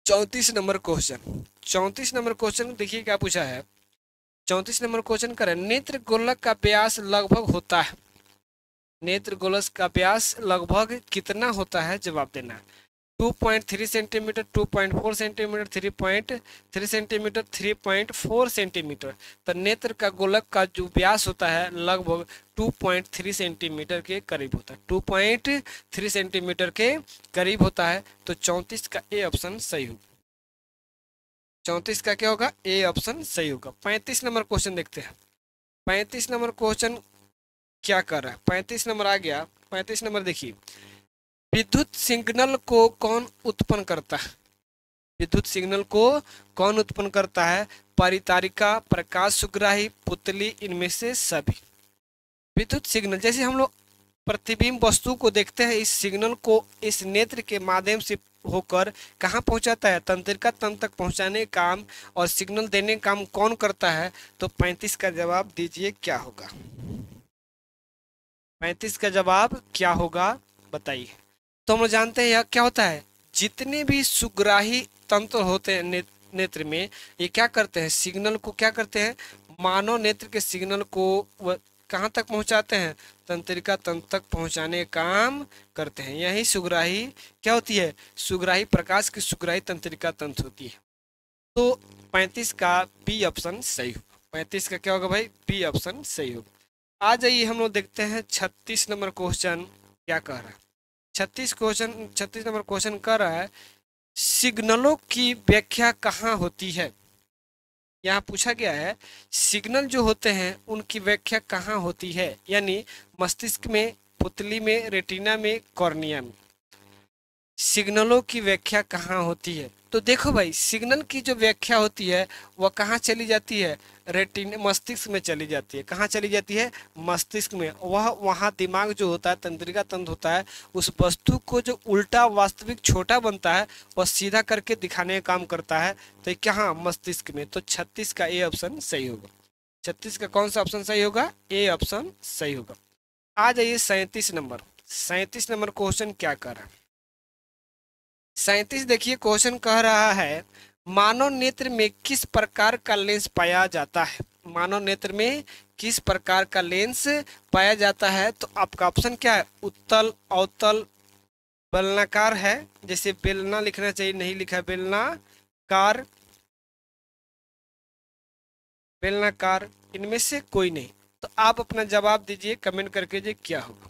34 नंबर क्वेश्चन। 34 नंबर क्वेश्चन देखिए क्या पूछा है। 34 नंबर क्वेश्चन करें। नेत्र गोलक का व्यास लगभग होता है। नेत्र गोलक का व्यास लगभग कितना होता है? जवाब देना है। 2.3 सेंटीमीटर, 2.4 सेंटीमीटर, 3.3 सेंटीमीटर, 3.4 सेंटीमीटर। तो नेत्र का गोलक का जो व्यास होता है लगभग 2.3 सेंटीमीटर के करीब होता है। 2.3 सेंटीमीटर के करीब होता है। तो 34 का ए ऑप्शन सही होगा। 34 का क्या होगा? ए ऑप्शन सही होगा। 35 नंबर क्वेश्चन देखते हैं। 35 नंबर क्वेश्चन क्या कर रहा है? 35 नंबर आ गया। 35 नंबर देखिए। विद्युत सिग्नल को कौन उत्पन्न करता है? विद्युत सिग्नल को कौन उत्पन्न करता है? परितारिका, प्रकाश सुग्राही, पुतली, इनमें से सभी। विद्युत सिग्नल जैसे हम लोग प्रतिबिंब वस्तु को देखते हैं, इस सिग्नल को इस नेत्र के माध्यम से होकर कहाँ पहुंचाता है, तंत्रिका तंत्र तक पहुंचाने का काम और सिग्नल देने का काम कौन करता है? तो 35 का जवाब दीजिए क्या होगा? 35 का जवाब क्या होगा बताइए। तो हम लोग जानते हैं यह क्या होता है, जितने भी सुग्राही तंत्र होते हैं नेत्र में, ये क्या करते हैं, सिग्नल को क्या करते हैं, मानव नेत्र के सिग्नल को वह कहाँ तक पहुंचाते हैं, तंत्रिका तंत्र तक पहुंचाने का काम करते हैं। यही सुग्राही क्या होती है, सुग्राही प्रकाश की सुग्राही तंत्रिका तंत्र होती है। तो 35 का बी ऑप्शन सही होगा। 35 का क्या होगा भाई? बी ऑप्शन सही होगा। आ जाइए हम लोग देखते हैं 36 नंबर क्वेश्चन क्या कह रहा है। 36 नंबर क्वेश्चन कह रहा है सिग्नलों की व्याख्या कहाँ होती है। यहाँ पूछा गया है सिग्नल जो होते हैं उनकी व्याख्या कहाँ होती है, यानी मस्तिष्क में, पुतली में, रेटिना में, कॉर्निया में। सिग्नलों की व्याख्या कहाँ होती है? तो देखो भाई, सिग्नल की जो व्याख्या होती है वह कहाँ चली जाती है, रेटिना, मस्तिष्क में चली जाती है। कहाँ चली जाती है? मस्तिष्क में। वह वहाँ दिमाग जो होता है, तंत्रिका तंत्र होता है, उस वस्तु को जो उल्टा वास्तविक छोटा बनता है वह सीधा करके दिखाने का काम करता है। तो ये कहाँ? मस्तिष्क में। तो 36 का ए ऑप्शन सही होगा। 36 का कौन सा ऑप्शन सही होगा? ए ऑप्शन सही होगा। आ जाइए 37 नंबर। 37 नंबर क्वेश्चन क्या कर रहा है? 37 देखिए क्वेश्चन कह रहा है मानव नेत्र में किस प्रकार का लेंस पाया जाता है। मानव नेत्र में किस प्रकार का लेंस पाया जाता है? तो आपका ऑप्शन क्या है? उत्तल, अवतल, बेलनाकार है। जैसे बेलना लिखना चाहिए, नहीं लिखा बेलनाकार, बेलनाकार, इनमें से कोई नहीं। तो आप अपना जवाब दीजिए, कमेंट करके जी क्या होगा।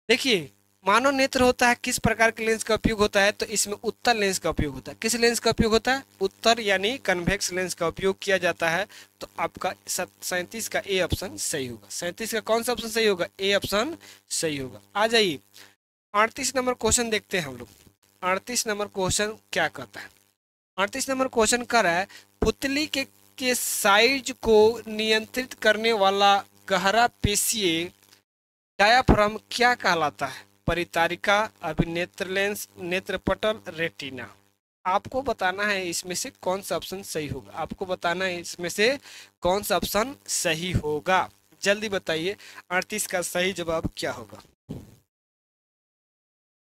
देखिए मानव नेत्र होता है, किस प्रकार के लेंस का उपयोग होता है? तो इसमें उत्तल लेंस का उपयोग होता है। किस लेंस का उपयोग होता है? उत्तर यानी कन्वेक्स लेंस का उपयोग किया जाता है। तो आपका 37 का ए ऑप्शन सही होगा। 37 का कौन सा ऑप्शन सही होगा? ए ऑप्शन सही होगा। आ जाइए 38 नंबर क्वेश्चन देखते हैं हम लोग। 38 नंबर क्वेश्चन क्या कहता है? 38 नंबर क्वेश्चन कर रहा है पुतली के साइज को नियंत्रित करने वाला गहरा पेशीय डायाफ्राम क्या कहलाता है? परितारिका, अभिनेत्र लेंस, नेत्रपटल, रेटिना। आपको बताना है इसमें से कौन सा ऑप्शन सही होगा। आपको बताना है इसमें से कौन सा ऑप्शन सही होगा। जल्दी बताइए 38 का सही जवाब क्या होगा।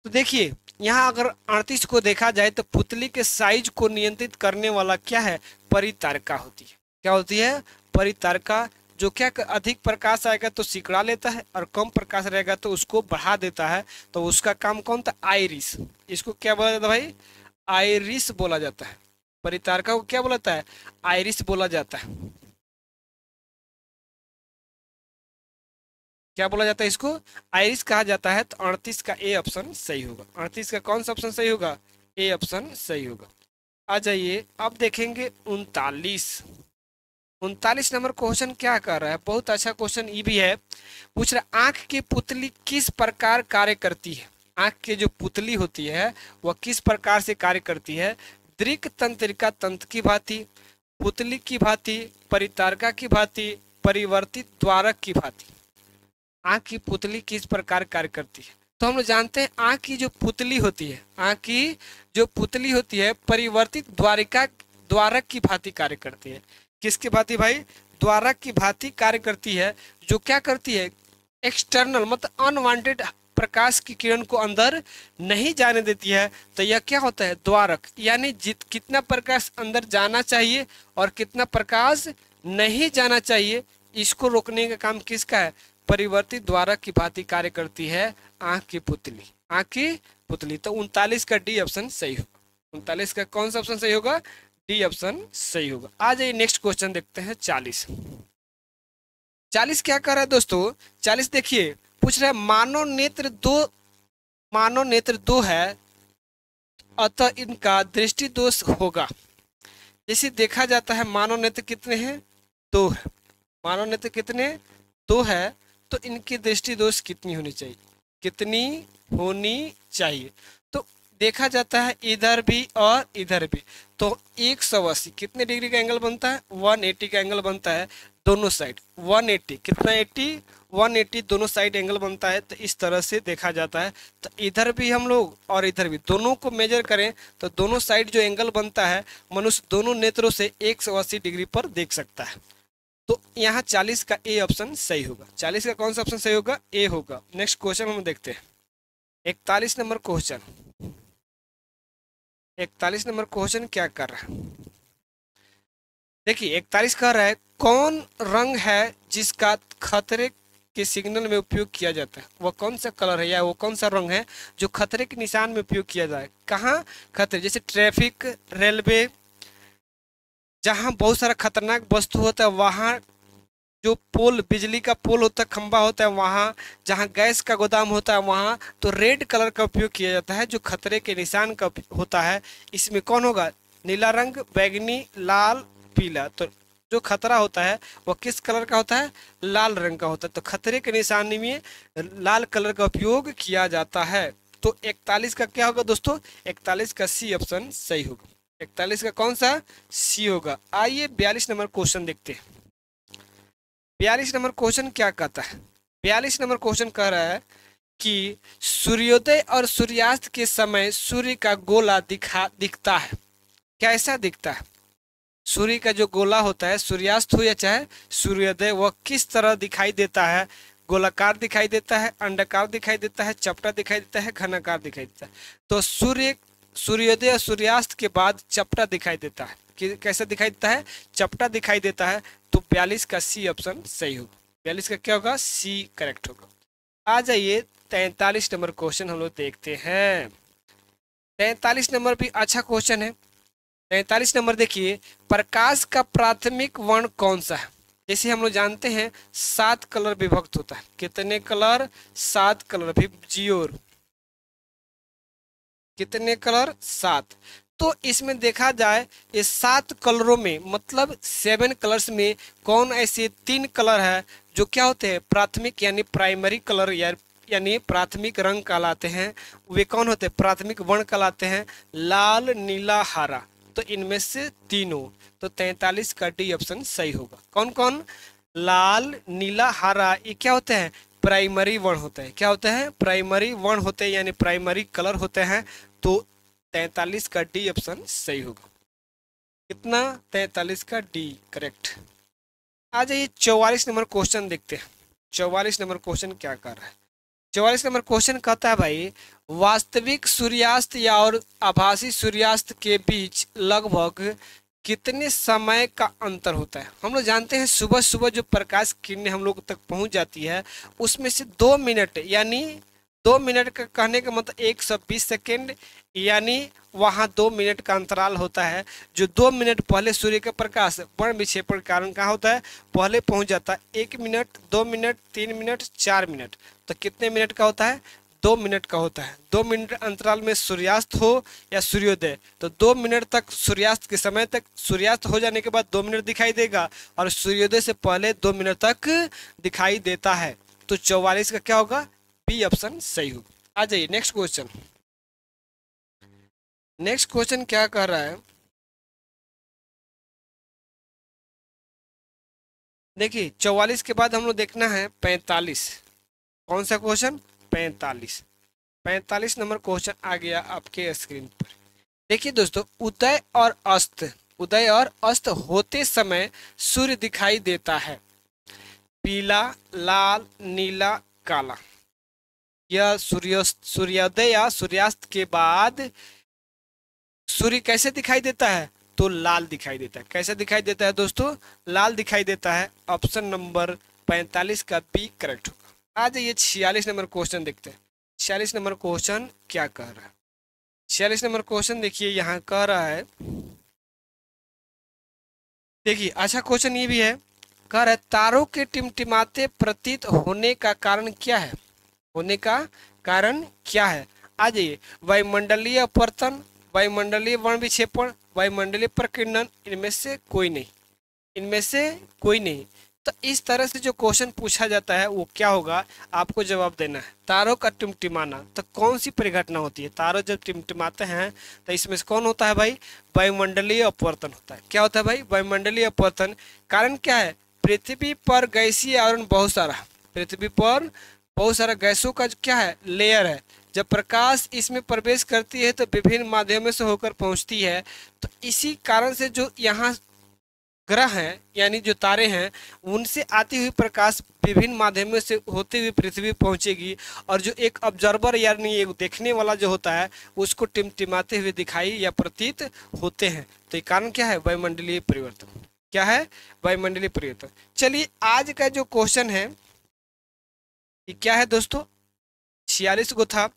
तो देखिए यहाँ अगर 38 को देखा जाए तो पुतली के साइज को नियंत्रित करने वाला क्या है? परितारिका होती है। क्या होती है? परितारिका। जो क्या अधिक प्रकाश आएगा तो सिकुड़ा लेता है और कम प्रकाश रहेगा तो उसको बढ़ा देता है। तो उसका काम कौन था? आइरिस। इसको क्या बोला जाता है भाई? आइरिस बोला जाता है। परितारिका को क्या बोला जाता है? आइरिस बोला जाता है। क्या बोला जाता है? इसको आइरिस कहा जाता है। तो 38 का ए ऑप्शन सही होगा। 38 का कौन सा ऑप्शन सही होगा? ए ऑप्शन सही होगा। आ जाइए अब देखेंगे 39 नंबर क्वेश्चन क्या कर रहा है। बहुत अच्छा क्वेश्चन ये भी है। पूछ रहा आंख की पुतली किस प्रकार कार्य करती है। आंख की जो पुतली होती है वह किस प्रकार से कार्य करती है? दृक तंत्रिका तंत्र की भांति, पुतली की भांति, परितारिका की भांति, परिवर्तित द्वारक की भांति। आंख की पुतली किस प्रकार कार्य करती है? तो हम लोग जानते हैं आंख की जो पुतली होती है, आंख की जो पुतली होती है परिवर्तित द्वारक की भांति कार्य करती है। किसकी भांति भाई? द्वारक की भांति कार्य करती है। जो क्या करती है? एक्सटर्नल मतलब अनवांटेड प्रकाश की किरण को अंदर नहीं जाने देती है। तो यह क्या होता है? द्वारक। यानी कितना प्रकाश अंदर जाना चाहिए और कितना प्रकाश नहीं जाना चाहिए, इसको रोकने का काम किसका है? परिवर्तित द्वारक की भांति कार्य करती है आंख की पुतली। आंख की पुतली। तो 39 का डी ऑप्शन सही होगा। 39 का कौन सा ऑप्शन सही होगा? डी ऑप्शन सही होगा। आ जाइए नेक्स्ट क्वेश्चन देखते हैं 40। 40 क्या कर रहा है दोस्तों? 40 देखिए पूछ रहा है मानव नेत्र दो है, अतः इनका दृष्टि दोष होगा। जैसे देखा जाता है मानव नेत्र कितने हैं? 2 है। मानव नेत्र कितने? 2 है। तो इनकी दृष्टि दोष कितनी होनी चाहिए? कितनी होनी चाहिए? तो देखा जाता है इधर भी और इधर भी। तो 180 कितने डिग्री का एंगल बनता है? 180 का एंगल बनता है। दोनों साइड 180, कितना 80, 180 दोनों साइड एंगल बनता है। तो इस तरह से देखा जाता है। तो इधर भी हम लोग और इधर भी दोनों को मेजर करें तो दोनों साइड जो एंगल बनता है मनुष्य दोनों नेत्रों से 180 डिग्री पर देख सकता है। तो यहाँ 40 का ए ऑप्शन सही होगा। 40 का कौन सा ऑप्शन सही होगा? ए होगा। नेक्स्ट क्वेश्चन हम देखते हैं 41 नंबर क्वेश्चन। 41 नंबर क्वेश्चन क्या कर रहा है? देखिए 41 कह रहा है कौन रंग है जिसका खतरे के सिग्नल में उपयोग किया जाता है? वह कौन सा कलर है या वो कौन सा रंग है जो खतरे के निशान में उपयोग किया जाए? कहाँ खतरे? जैसे ट्रैफिक, रेलवे, जहाँ बहुत सारा खतरनाक वस्तु होता है वहाँ, जो पोल, बिजली का पोल होता है, खंबा होता है वहाँ, जहाँ गैस का गोदाम होता है वहाँ, तो रेड कलर का उपयोग किया जाता है जो खतरे के निशान का होता है। इसमें कौन होगा? नीला रंग, बैगनी, लाल, पीला। तो जो खतरा होता है वो किस कलर का होता है? लाल रंग का होता है। तो खतरे के निशानी में लाल कलर का उपयोग किया जाता है। तो 41 का क्या होगा दोस्तों? 41 का सी ऑप्शन सही होगा। 41 का कौन सा? सी होगा। आइए 42 नंबर क्वेश्चन देखते हैं। 42 नंबर क्वेश्चन क्या कहता है? 42 नंबर क्वेश्चन कह रहा है कि सूर्योदय और सूर्यास्त के समय सूर्य का गोला दिखता है। कैसा दिखता है? सूर्य का जो गोला होता है, सूर्यास्त हो या चाहे सूर्योदय, वह किस तरह दिखाई देता है? गोलाकार दिखाई देता है, अंडाकार दिखाई देता है, चपटा दिखाई देता है, घनाकार दिखाई देता है? तो सूर्योदय और सूर्यास्त के बाद चपटा दिखाई देता है। कैसा दिखाई देता है? चपटा दिखाई देता है। तो 42 का सी ऑप्शन सही होगा। 42 का क्या होगा? सी करेक्ट होगा। आ जाइए 43 नंबर क्वेश्चन हम लोग देखते हैं। 43 नंबर भी अच्छा क्वेश्चन है। 43 नंबर देखिए, प्रकाश का प्राथमिक वर्ण कौन सा है? जैसे हम लोग जानते हैं 7 कलर विभक्त होता है। कितने कलर? 7 कलर। जियोर कितने कलर? 7। तो इसमें देखा जाए ये 7 कलरों में, मतलब 7 कलर्स में कौन ऐसे 3 कलर है जो क्या होते हैं? प्राथमिक यानी प्राइमरी कलर यानी प्राथमिक रंग कहलाते हैं। वे कौन होते हैं? प्राथमिक वर्ण कहलाते हैं। लाल, नीला, हरा। तो इनमें से तीनों। तो 43 का डी ऑप्शन सही होगा। कौन कौन? लाल, नीला, हरा, ये क्या होते हैं? प्राइमरी वर्ण होते हैं। क्या होते हैं? प्राइमरी वर्ण होते हैं, यानी प्राइमरी कलर होते हैं। तो 43 का डी ऑप्शन सही होगा। कितना? 43 का डी करेक्ट। आ जाइए 44 नंबर क्वेश्चन देखते हैं। 44 नंबर क्वेश्चन क्या कर रहा है? 44 नंबर क्वेश्चन कहता है भाई, वास्तविक सूर्यास्त या और आभासी सूर्यास्त के बीच लगभग कितने समय का अंतर होता है? हम लोग जानते हैं सुबह सुबह जो प्रकाश किरणें हम लोग तक पहुंच जाती है उसमें से 2 मिनट, यानी 2 मिनट का कहने का मतलब 120 सेकेंड, यानी वहाँ 2 मिनट का अंतराल होता है। जो 2 मिनट पहले सूर्य का प्रकाश वर्ण विक्षेपण के कारण कहाँ होता है? पहले पहुँच जाता है। 1 मिनट, 2 मिनट, 3 मिनट, 4 मिनट। तो कितने मिनट का होता है? 2 मिनट का होता है। 2 मिनट अंतराल में सूर्यास्त हो या सूर्योदय, तो 2 मिनट तक सूर्यास्त के समय तक, सूर्यास्त हो जाने के बाद 2 मिनट दिखाई देगा और सूर्योदय से पहले 2 मिनट तक दिखाई देता है। तो 44 का क्या होगा? बी ऑप्शन सही होगा। आ जाइए नेक्स्ट क्वेश्चन। नेक्स्ट क्वेश्चन क्या कह रहा है? देखिए 44 के बाद हम लोग देखना है 45। कौन सा क्वेश्चन? 45। 45 नंबर क्वेश्चन आ गया आपके स्क्रीन पर। देखिए दोस्तों, उदय और अस्त होते समय सूर्य दिखाई देता है पीला, लाल, नीला, काला। यह सूर्योदय या सूर्यास्त के बाद सूर्य कैसे दिखाई देता है? तो लाल दिखाई देता है। कैसे दिखाई देता है दोस्तों? लाल दिखाई देता है। ऑप्शन नंबर 45 का बी करेक्ट होगा। आ जाइए 46 नंबर क्वेश्चन देखते हैं। 46 नंबर क्वेश्चन क्या कह रहा है? 46 नंबर क्वेश्चन देखिए यहाँ कह रहा है, देखिए अच्छा क्वेश्चन ये भी है। कह रहा है तारों के टिमटिमाते प्रतीत होने का कारण क्या है? होने का कारण क्या है? आ जाइए, वायुमंडलीय अपवर्तन, वायुमंडलीय वर्ण विक्षेपण, वायुमंडलीय प्रकीर्णन, इनमें से कोई नहीं। इनमें से कोई नहीं। तो इस तरह से जो क्वेश्चन पूछा जाता है वो क्या होगा? आपको जवाब देना है। तारों का टिमटिमाना, तो कौन सी परिघटना होती है? तारों जब टिमटिमाते हैं तो इसमें से कौन होता है भाई? वायुमंडलीय अपवर्तन होता है। क्या होता है भाई? वायुमंडलीय अपवर्तन। कारण क्या है? पृथ्वी पर गैसीय आवरण बहुत सारा, पृथ्वी पर बहुत सारा गैसों का क्या है, लेयर है। जब प्रकाश इसमें प्रवेश करती है तो विभिन्न माध्यमों से होकर पहुंचती है। तो इसी कारण से जो यहाँ ग्रह हैं यानी जो तारे हैं उनसे आती हुई प्रकाश विभिन्न माध्यमों से होते हुए पृथ्वी पहुंचेगी, और जो एक ऑब्जर्वर यानी एक देखने वाला जो होता है उसको टिमटिमाते हुए दिखाई या प्रतीत होते हैं। तो ये कारण क्या है, वायुमंडलीय परिवर्तन। क्या है, वायुमंडलीय परिवर्तन। चलिए आज का जो क्वेश्चन है ये क्या है दोस्तों, 46 को था,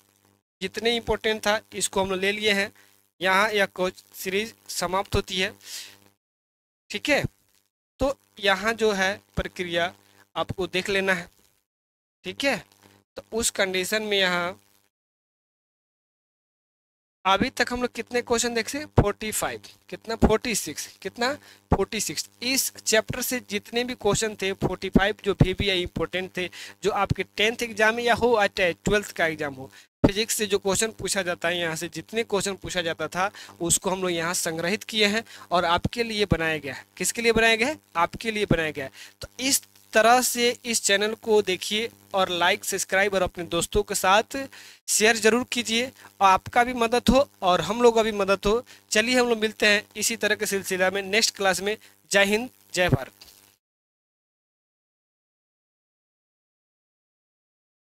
जितने इंपॉर्टेंट था इसको हम लोग ले लिए हैं। यहाँ यह सीरीज समाप्त होती है, ठीक है। तो यहाँ जो है प्रक्रिया आपको देख लेना है, ठीक है। तो उस कंडीशन में यहाँ अभी तक हम लोग कितने क्वेश्चन देख से 45 कितना 46 कितना 46 इस चैप्टर से जितने भी क्वेश्चन थे 45 जो भी इंपॉर्टेंट थे, जो आपके 10th एग्जाम या हो या 12th का एग्जाम हो, फिजिक्स से जो क्वेश्चन पूछा जाता है यहाँ से जितने क्वेश्चन पूछा जाता था उसको हम लोग यहाँ संग्रहित किए हैं और आपके लिए बनाया गया है। किसके लिए बनाया गया है, आपके लिए बनाया गया है। तो इस तरह से इस चैनल को देखिए और लाइक सब्सक्राइब और अपने दोस्तों के साथ शेयर जरूर कीजिए, और आपका भी मदद हो और हम लोग का भी मदद हो। चलिए हम लोग मिलते हैं इसी तरह के सिलसिला में नेक्स्ट क्लास में। जय हिंद, जय भारत।